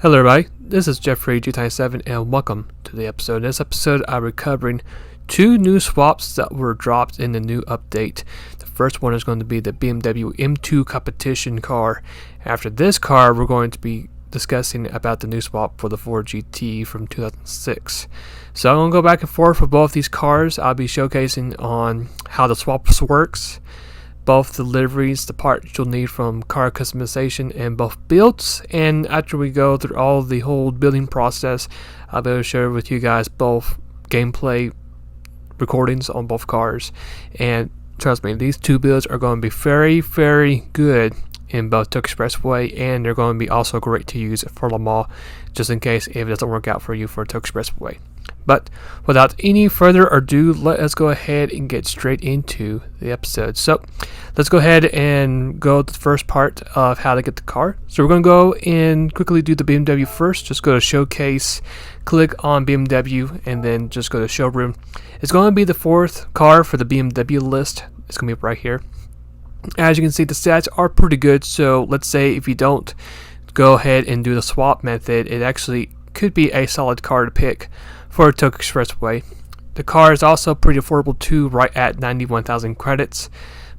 Hello everybody, this is Jeffrey GT7 and welcome to the episode. In this episode I'm recovering two new swaps that were dropped in the new update. The first one is going to be the BMW M2 competition car. After this car we're going to be discussing about the new swap for the Ford GT from 2006. So I'm going to go back and forth for both these cars. I'll be showcasing on how the swaps works, both the liveries, the parts you'll need from car customization, and both builds. And after we go through all the whole building process, I'll be able to share with you guys both gameplay recordings on both cars. And trust me, these two builds are going to be very good in both Tokyo Expressway, and they're going to be also great to use for Le Mans, just in case if it doesn't work out for you for Tokyo Expressway. But without any further ado, let us go ahead and get straight into the episode. So let's go ahead and go to the first part of how to get the car. So we're going to go and quickly do the BMW first. Just go to Showcase, click on BMW, and then just go to Showroom. It's going to be the fourth car for the BMW list. It's going to be right here. As you can see, the stats are pretty good. So let's say if you don't go ahead and do the swap method, it actually could be a solid car to pick for Tokyo Expressway. The car is also pretty affordable too, right at 91,000 credits.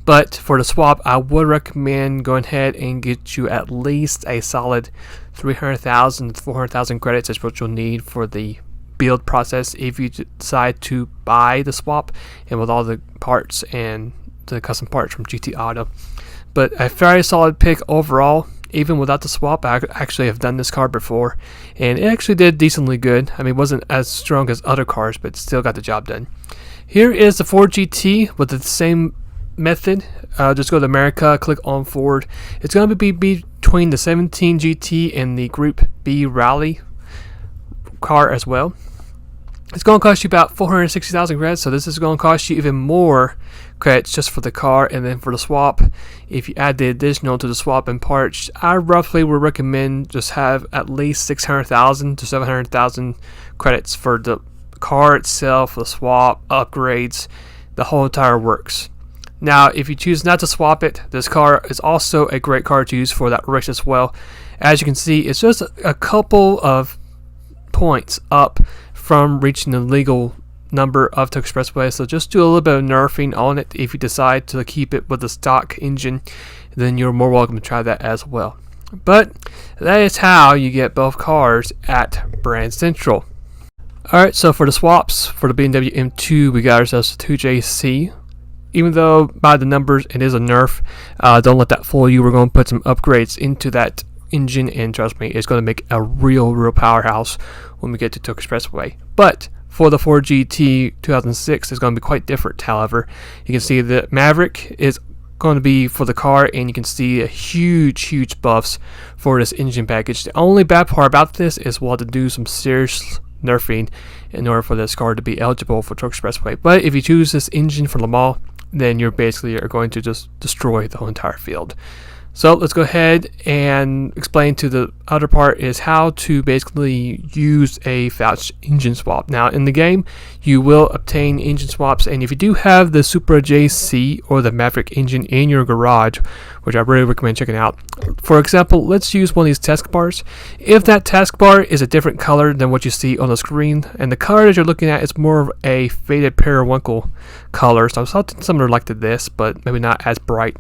But for the swap, I would recommend going ahead and get you at least a solid 300,000 to 400,000 credits is what you'll need for the build process if you decide to buy the swap, and with all the parts and the custom parts from GT Auto. But a very solid pick overall. Even without the swap, I actually have done this car before, and it actually did decently good. I mean, it wasn't as strong as other cars, but still got the job done. Here is the Ford GT with the same method. Just go to America, click on Ford. It's going to be between the 17 GT and the Group B Rally car as well. It's going to cost you about 460,000 credits, so this is going to cost you even more credits just for the car. And then for the swap, if you add the additional to the swap and parts, I roughly would recommend just have at least 600,000 to 700,000 credits for the car itself, the swap, upgrades, the whole entire works. Now, if you choose not to swap it, this car is also a great car to use for that race as well. As you can see, it's just a couple of points up from reaching the legal number of Tokyo Expressway, so just do a little bit of nerfing on it. If you decide to keep it with the stock engine, then you're more welcome to try that as well. But that is how you get both cars at Brand Central. Alright, so for the swaps, for the BMW M2, we got ourselves a 2JC. Even though by the numbers it is a nerf, don't let that fool you. We're going to put some upgrades into that engine, and trust me, it's going to make a real powerhouse when we get to Tokyo Expressway. But for the Ford GT 2006, it's going to be quite different. However, you can see the Maverick is going to be for the car, and you can see a huge buffs for this engine package. The only bad part about this is we'll have to do some serious nerfing in order for this car to be eligible for Tokyo Expressway. But if you choose this engine for Le Mans, then you're basically are going to just destroy the whole entire field. So let's go ahead and explain to the other part is how to basically use a vouched engine swap. Now in the game you will obtain engine swaps, and if you do have the Supra JC or the Maverick engine in your garage, which I really recommend checking out. For example, let's use one of these taskbars. If that taskbar is a different color than what you see on the screen, and the color that you're looking at is more of a faded periwinkle color, so something similar like to this, but maybe not as bright.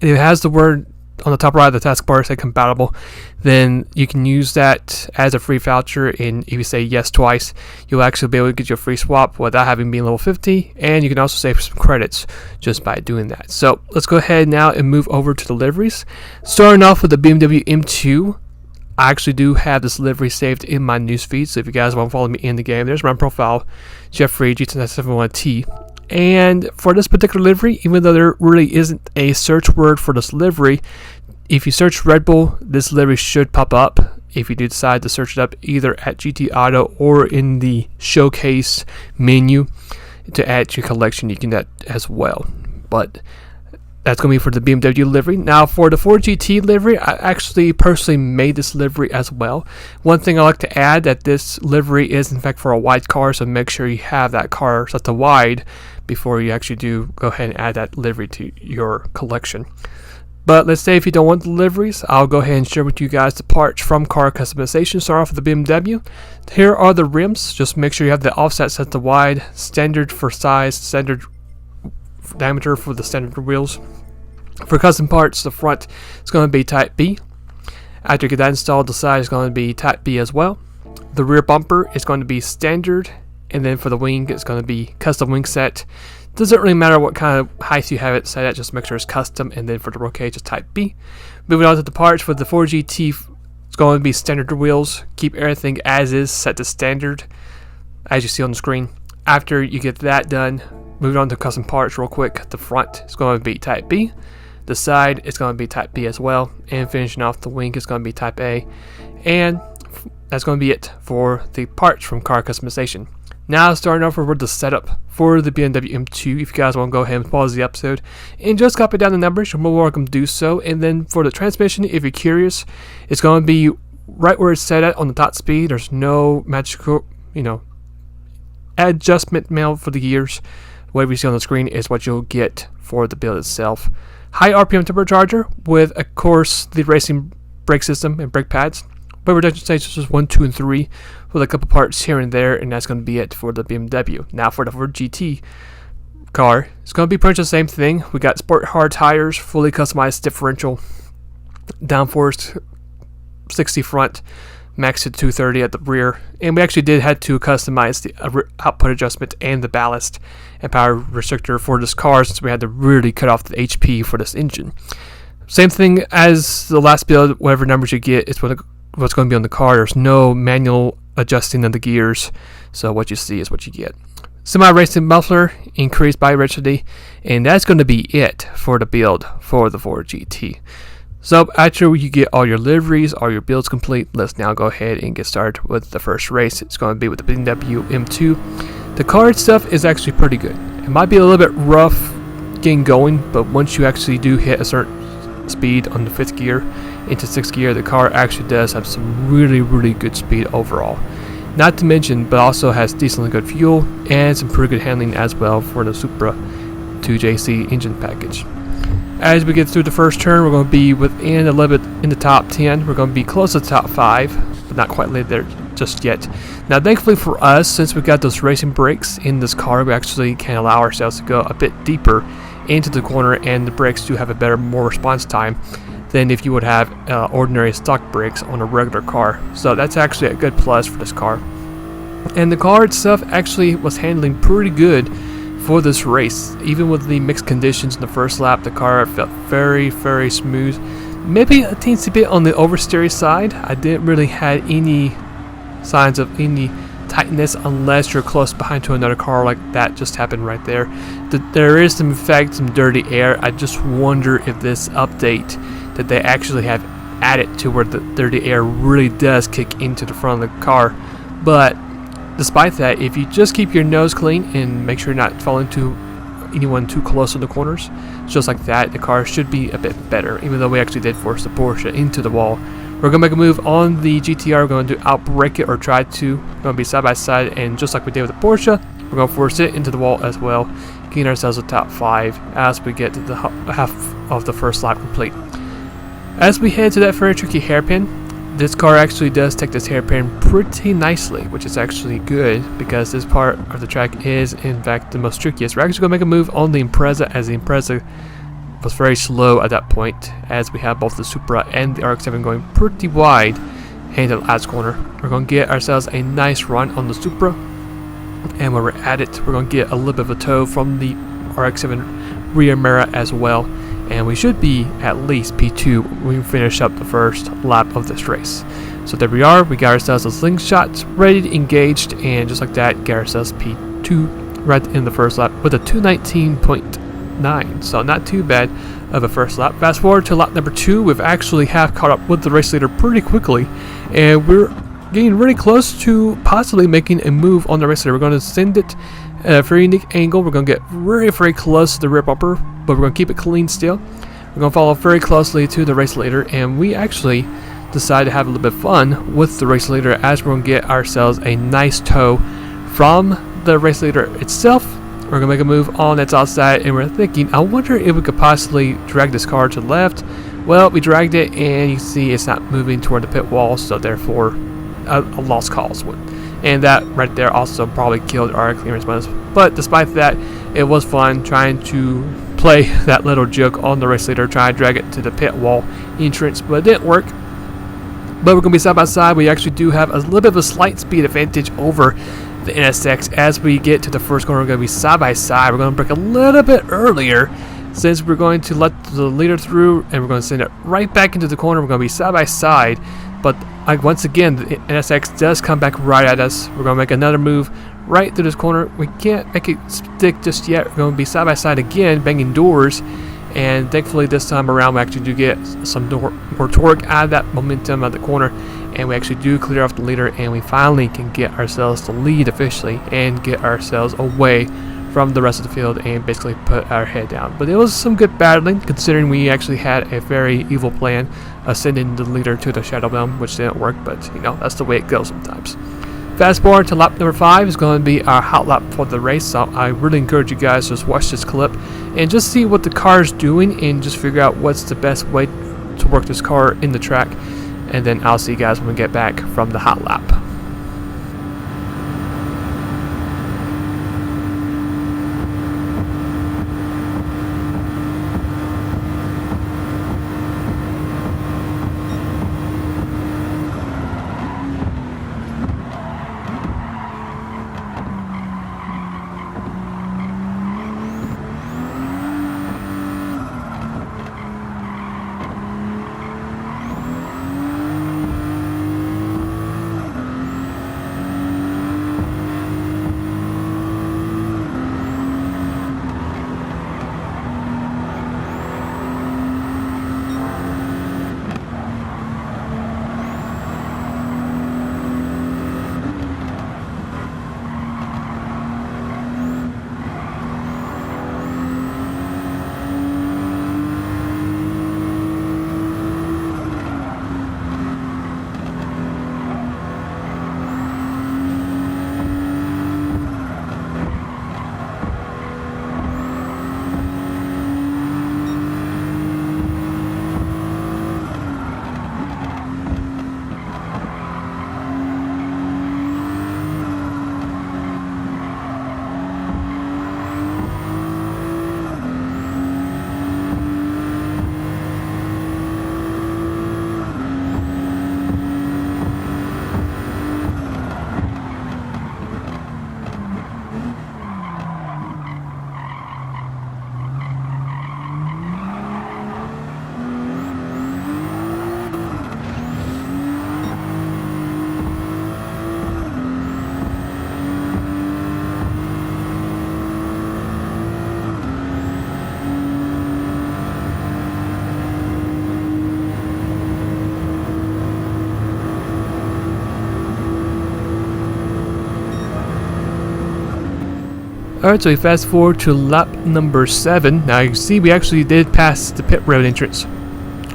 If it has the word on the top right of the taskbar say compatible, then you can use that as a free voucher, and if you say yes twice, you'll actually be able to get your free swap without having been level 50, and you can also save some credits just by doing that. So let's go ahead now and move over to the liveries. Starting off with the BMW M2, I actually do have this livery saved in my newsfeed, so if you guys want to follow me in the game, there's my profile, Jeffrey GT7. And for this particular livery, even though there really isn't a search word for this livery, if you search Red Bull, this livery should pop up. If you do decide to search it up either at GT Auto or in the Showcase menu to add to your collection, you can do that as well. But that's going to be for the BMW livery. Now for the Ford GT livery, I actually personally made this livery as well. One thing I like to add, that this livery is in fact for a wide car, so make sure you have that car set to wide before you actually do go ahead and add that livery to your collection. But let's say if you don't want the liveries, I'll go ahead and share with you guys the parts from car customization. Start off with the BMW. Here are the rims. Just make sure you have the offset set to wide, standard for size, standard diameter for the standard wheels. For custom parts, the front is going to be Type B. After you get that installed, the side is going to be Type B as well. The rear bumper is going to be standard, and then for the wing, it's going to be custom wing set. Doesn't really matter what kind of height you have it set at, just make sure it's custom, and then for the roll cage, it's Type B. Moving on to the parts, for the 4GT, it's going to be standard wheels. Keep everything as is, set to standard, as you see on the screen. After you get that done, moving on to custom parts real quick, the front is going to be Type B. The side is going to be Type B as well, and finishing off the wing is going to be Type A. And that's going to be it for the parts from car customization. Now starting off with the setup for the BMW M2. If you guys want to go ahead and pause the episode and just copy down the numbers, you're more welcome to do so. And then for the transmission, if you're curious, it's going to be right where it's set at on the top speed. There's no magical, adjustment mail for the gears. Whatever you see on the screen is what you'll get for the build itself. High RPM turbocharger with, of course, the racing brake system and brake pads. But reduction stages is 1, 2, and 3 with a couple parts here and there, and that's going to be it for the BMW. Now for the 4GT car, it's going to be pretty much the same thing. We got sport hard tires, fully customized differential, downforce 60 front, max at 230 at the rear, and we actually did had to customize the output adjustment and the ballast and power restrictor for this car, since we had to really cut off the HP for this engine. Same thing as the last build. Whatever numbers you get is what's going to be on the car. There's no manual adjusting of the gears, so what you see is what you get. Semi-racing muffler, increased body rigidity, and that's going to be it for the build for the 4GT. So after you get all your liveries, all your builds complete, let's now go ahead and get started with the first race. It's going to be with the BMW M2. The car itself is actually pretty good. It might be a little bit rough getting going, but once you actually do hit a certain speed on the 5th gear into 6th gear, the car actually does have some really good speed overall. Not to mention, but also has decently good fuel and some pretty good handling as well for the Supra 2JC engine package. As we get through the first turn, we're going to be within a little bit in the top 10. We're going to be close to the top 5, but not quite there just yet. Now, thankfully for us, since we got those racing brakes in this car, we actually can allow ourselves to go a bit deeper into the corner, and the brakes do have a better, more response time than if you would have ordinary stock brakes on a regular car. So that's actually a good plus for this car. And the car itself actually was handling pretty good for this race. Even with the mixed conditions in the first lap, the car felt very smooth. Maybe a teensy bit on the oversteer side. I didn't really have any signs of any tightness unless you're close behind to another car like that just happened right there. There is in fact some dirty air. I just wonder if this update that they actually have added to where the dirty air really does kick into the front of the car. But despite that, if you just keep your nose clean and make sure you're not falling to anyone too close in the corners, just like that, the car should be a bit better, even though we actually did force the Porsche into the wall. We're going to make a move on the GTR. We're going to outbrake it, or try to. We're going to be side by side, and just like we did with the Porsche, we're going to force it into the wall as well, getting ourselves a top 5 as we get to the half of the first lap complete. As we head to that very tricky hairpin, this car actually does take this hairpin pretty nicely, which is actually good because this part of the track is in fact the most trickiest. We're actually going to make a move on the Impreza, as the Impreza was very slow at that point, as we have both the Supra and the RX-7 going pretty wide into the last corner. We're going to get ourselves a nice run on the Supra, and when we're at it, we're going to get a little bit of a tow from the RX-7 rear mirror as well. And we should be at least P2 when we finish up the first lap of this race. So there we are. We got ourselves a slingshot ready, engaged, and just like that, get ourselves P2 right in the first lap with a 219.9. So not too bad of a first lap. Fast forward to lap number 2, we've actually have caught up with the race leader pretty quickly, and we're getting really close to possibly making a move on the race leader. We're going to send it at a very unique angle. We're going to get very close to the rear bumper, but we're going to keep it clean still. We're going to follow very closely to the race leader, and we actually decide to have a little bit of fun with the race leader as we're going to get ourselves a nice tow from the race leader itself. We're We're gonna make a move on that's outside, and we're thinking, I wonder if we could possibly drag this car to the left. Well, we dragged it, and you see it's not moving toward the pit wall, so therefore a lost cause would. And that right there also probably killed our clearance bonus. But despite that, it was fun trying to play that little joke on the race leader, trying to drag it to the pit wall entrance, but it didn't work. But we're going to be side by side. We actually do have a little bit of a slight speed advantage over the NSX. As we get to the first corner, we're going to be side by side. We're going to brake a little bit earlier, since we're going to let the leader through, and we're going to send it right back into the corner. We're going to be side by side, but once again, the NSX does come back right at us. We're going to make another move right through this corner. We can't make it stick just yet. We're going to be side by side again, banging doors, and thankfully this time around we actually do get some more torque out of that momentum of the corner, and we actually do clear off the leader, and we finally can get ourselves the lead officially and get ourselves away from the rest of the field and basically put our head down. But it was some good battling, considering we actually had a very evil plan of sending the leader to the Shadow Realm, which didn't work, but you know, that's the way it goes sometimes. Fast forward to lap number 5 is going to be our hot lap for the race, so I really encourage you guys to just watch this clip and just see what the car is doing and just figure out what's the best way to work this car in the track, and then I'll see you guys when we get back from the hot lap. Alright, so we fast forward to lap number 7. Now you can see we actually did pass the pit road entrance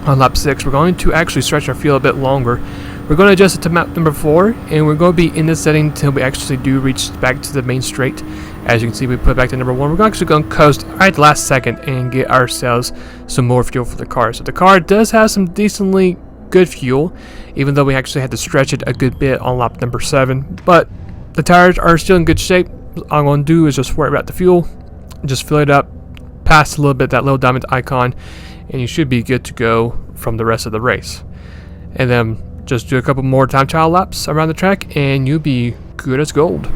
on lap 6. We're going to actually stretch our field a bit longer. We're going to adjust it to map number 4, and we're going to be in this setting until we actually do reach back to the main straight. As you can see, we put it back to number 1. We're actually going to coast right the last second and get ourselves some more fuel for the car. So the car does have some decently good fuel, even though we actually had to stretch it a good bit on lap number 7. But the tires are still in good shape. All I'm going to do is just worry about the fuel, just fill it up, pass a little bit that little diamond icon, and you should be good to go from the rest of the race. And then just do a couple more time trial laps around the track and you'll be good as gold.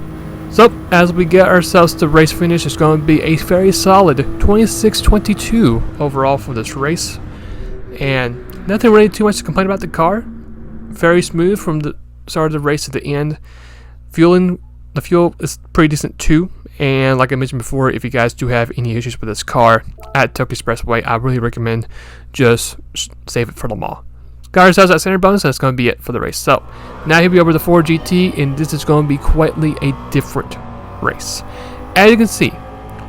So as we get ourselves to race finish, it's going to be a very solid 26-22 overall for this race, and nothing really too much to complain about the car. Very smooth from the start of the race to the end. The fuel is pretty decent too, and like I mentioned before, if you guys do have any issues with this car at Tokyo Expressway, I really recommend just save it for Le Mans. Got ourselves that center bonus, and that's going to be it for the race. So now he'll be over the Ford GT, and this is going to be quietly a different race. As you can see,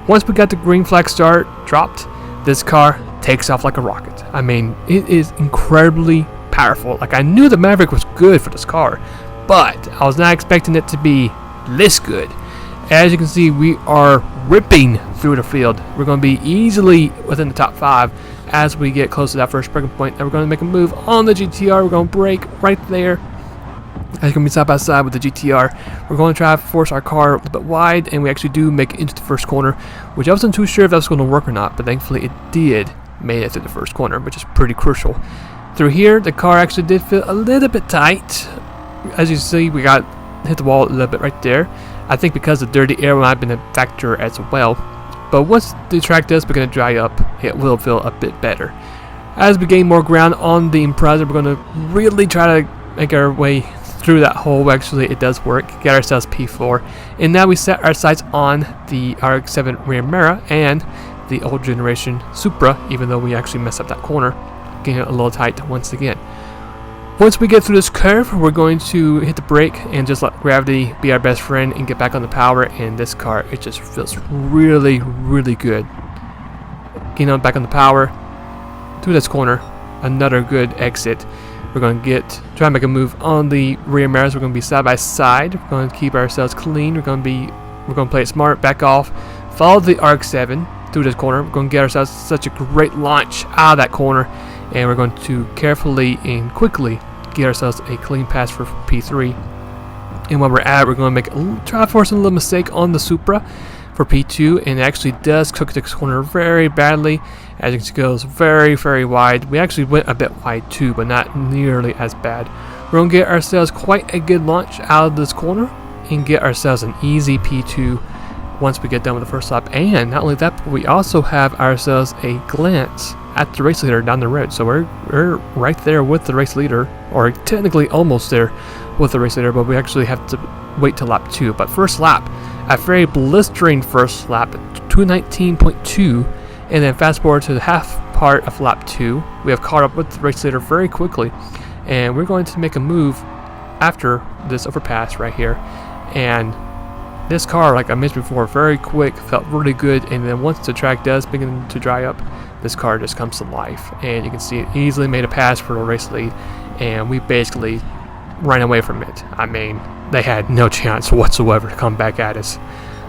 once we got the green flag start dropped, this car takes off like a rocket. I mean, it is incredibly powerful. Like, I knew the Maverick was good for this car, but I was not expecting it to be this good. As you can see, we are ripping through the field. We're going to be easily within the top 5 as we get close to that first braking point. And we're going to make a move on the GTR. We're going to brake right there. As you can be side by side with the GTR, we're going to try to force our car a little bit wide, and we actually do make it into the first corner, which I wasn't too sure if that was going to work or not, but thankfully it did make it through the first corner, which is pretty crucial. Through here, the car actually did feel a little bit tight. As you see, we got hit the wall a little bit right there. I think because the dirty air might have been a factor as well. But once the track does begin to dry up, it will feel a bit better. As we gain more ground on the Impreza, we're going to really try to make our way through that hole. Actually, it does work. Get ourselves P4. And now we set our sights on the RX-7 rear mirror and the old generation Supra, even though we actually messed up that corner, getting it a little tight once again. Once we get through this curve, we're going to hit the brake and just let gravity be our best friend and get back on the power. And this car, it just feels really, really good. Getting on back on the power through this corner, another good exit. We're going to try and make a move on the rear mirrors. We're going to be side by side. We're going to keep ourselves clean. We're going to play it smart, back off, follow the RX-7 through this corner. We're going to get ourselves such a great launch out of that corner, and we're going to carefully and quickly get ourselves a clean pass for P3. And while we're at it, we're going to try to force a little mistake on the Supra for P2, and it actually does cook this corner very badly. As you can see, it goes very, very wide. We actually went a bit wide too, but not nearly as bad. We're going to get ourselves quite a good launch out of this corner and get ourselves an easy P2 once we get done with the first lap. And not only that, but we also have ourselves a glance at the race leader down the road. So we're right there with the race leader, or technically almost there with the race leader, but we actually have to wait till lap 2. But first lap, a very blistering first lap, 219.2, and then fast forward to the half part of lap 2, we have caught up with the race leader very quickly, and we're going to make a move after this overpass right here. And this car, like I mentioned before, very quick, felt really good, and then once the track does begin to dry up, this car just comes to life, and you can see it easily made a pass for the race lead, and we basically ran away from it. I mean, they had no chance whatsoever to come back at us.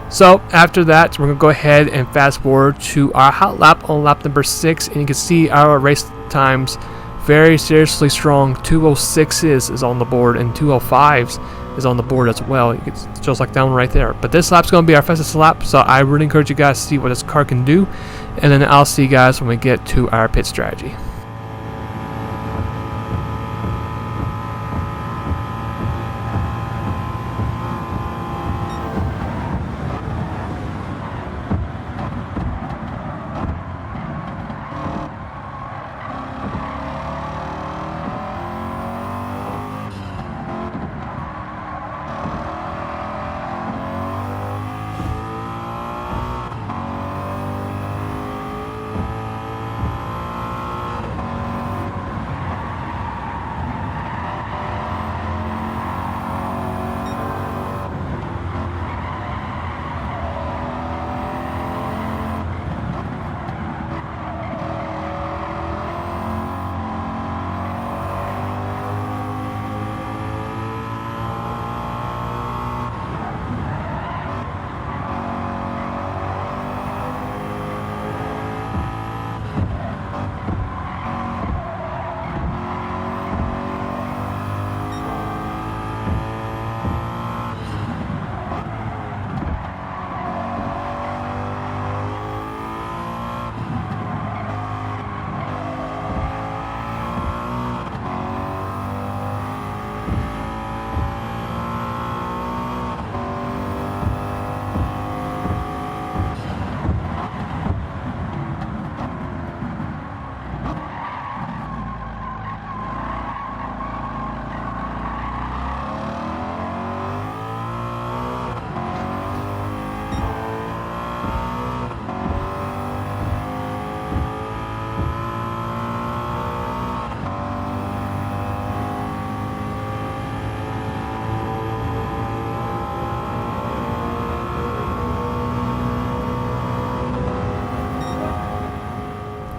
So after that, we're going to go ahead and fast forward to our hot lap on lap number 6, and you can see our race times very seriously strong. 206s is on the board, and 205s is on the board as well. It's just like that one right there. But this lap's going to be our fastest lap, so I really encourage you guys to see what this car can do, and then I'll see you guys when we get to our pit strategy.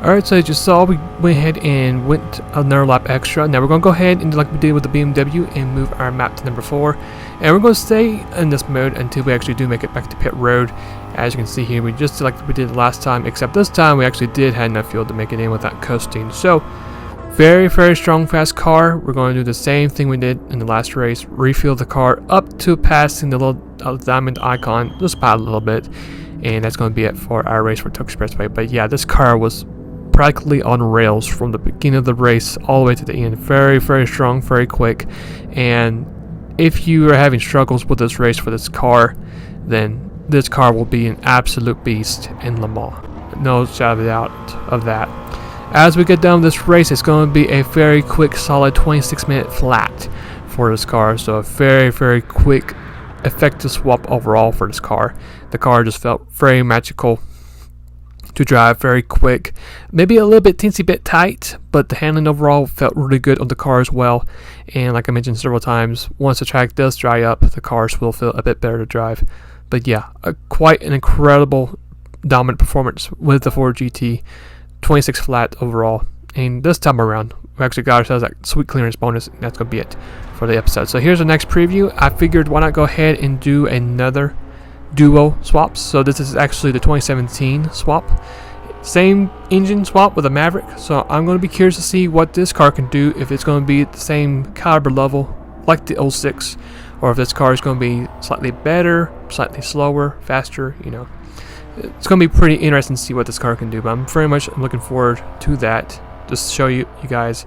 Alright, so as you saw, we went ahead and went another lap extra. Now we're going to go ahead and do like we did with the BMW and move our map to number 4. And we're going to stay in this mode until we actually do make it back to pit road. As you can see here, we just did like we did last time, except this time we actually did have enough fuel to make it in without coasting. So, very, very strong, fast car. We're going to do the same thing we did in the last race. Refuel the car up to passing the little diamond icon, just about a little bit. And that's going to be it for our race for Tokyo Expressway. But yeah, this car was practically on rails from the beginning of the race all the way to the end. Very, very strong, very quick. And if you are having struggles with this race for this car, then this car will be an absolute beast in Le Mans. No shadow of doubt of that. As we get down this race, it's going to be a very quick, solid 26-minute flat for this car. So a very, very quick, effective swap overall for this car. The car just felt very magical to drive, very quick, maybe a little bit teensy bit tight, but the handling overall felt really good on the car as well. And like I mentioned several times, once the track does dry up, the cars will feel a bit better to drive. But yeah, quite an incredible dominant performance with the Ford GT, 26 flat overall. And this time around, we actually got ourselves that sweet clearance bonus, and that's going to be it for the episode. So here's the next preview. I figured why not go ahead and do another duo swaps. So this is actually the 2017 swap, same engine swap with a Maverick. So I'm going to be curious to see what this car can do, if it's going to be at the same caliber level like the 06, or if this car is going to be slightly better, slightly slower, faster. You know, it's going to be pretty interesting to see what this car can do, but I'm very much looking forward to that, just to show you guys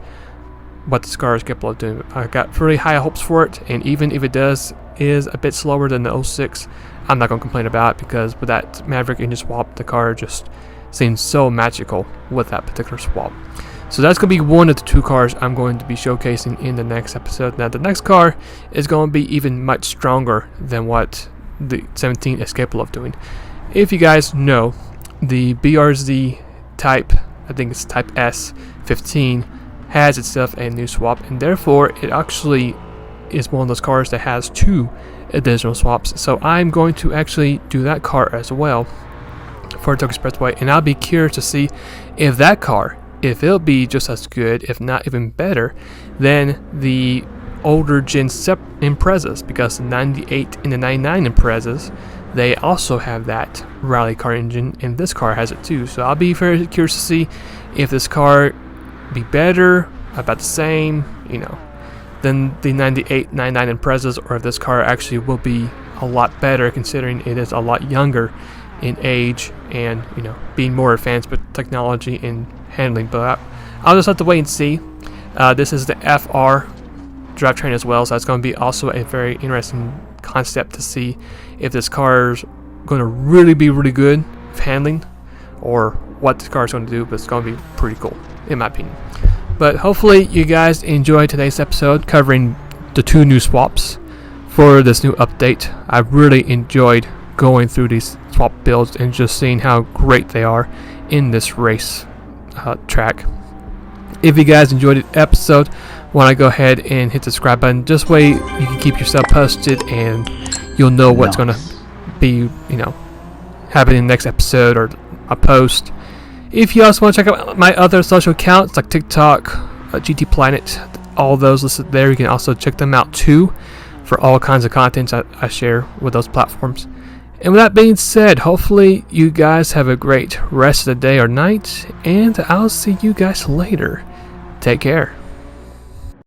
what this car is capable of doing. I got really high hopes for it, and even if it is a bit slower than the 06, I'm not going to complain about it, because with that Maverick engine swap, the car just seems so magical with that particular swap. So that's going to be one of the two cars I'm going to be showcasing in the next episode. Now the next car is going to be even much stronger than what the 17 is capable of doing. If you guys know, the BRZ type, I think it's type S15, has itself a new swap, and therefore it actually is one of those cars that has two additional swaps. So I'm going to actually do that car as well for Tokyo Expressway, and I'll be curious to see if that car, if it'll be just as good, if not even better, than the older Gen Imprezas, because the 98 and the 99 Imprezas, they also have that rally car engine, and this car has it too. So I'll be very curious to see if this car be better, about the same, you know, than the 98, 99 Imprezas, or if this car actually will be a lot better, considering it is a lot younger in age and, you know, being more advanced with technology and handling. But I'll just have to wait and see. This is the FR drivetrain as well, so that's going to be also a very interesting concept to see if this car is going to really be really good with handling, or what this car is going to do. But it's going to be pretty cool in my opinion. But hopefully you guys enjoyed today's episode covering the two new swaps for this new update. I really enjoyed going through these swap builds and just seeing how great they are in this race track. If you guys enjoyed the episode, want to go ahead and hit the subscribe button. This way you can keep yourself posted, and you'll know what's going to be, you know, happening in the next episode or a post. If you also want to check out my other social accounts like TikTok, GT Planet, all those listed there, you can also check them out too for all kinds of content I share with those platforms. And with that being said, hopefully you guys have a great rest of the day or night, and I'll see you guys later. Take care.